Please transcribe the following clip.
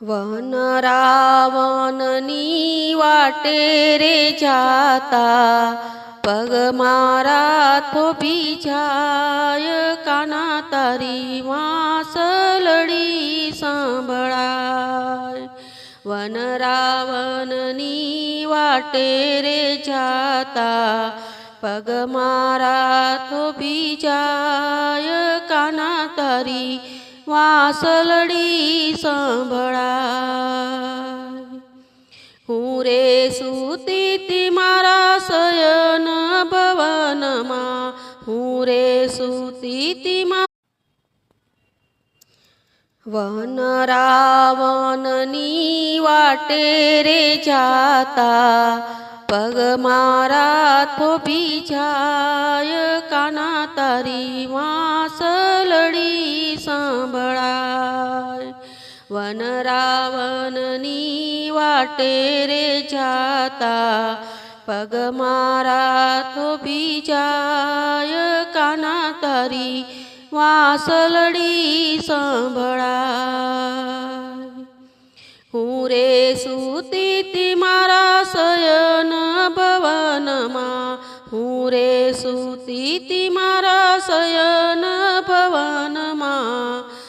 one રાવણની વાટે રે જાતા પગ મારા થોભી જાય કાના તારી વાંસલડી સાંભળાય વન રાવણની વાટે રે જાતા પગ મારા થોભી જાય કાના તારી વાંસલડી સાંભળાય હું રે સૂતી તી મારા શયન ભવનમાં હું રે સૂતી તી વન રાવણની વાટે રે જાતા પગ મારા થોભી જાય કાના તારી વાંસલડી સાંભળાય વન રાવણની વાટે રે જાતા પગ મારા થોભી જાય કાના તારી વાંસલડી સાંભળાય હું રે સૂતી તી મારા શયન ભવનમાં હું રે સૂતી તી મારા શયન ભવનમાં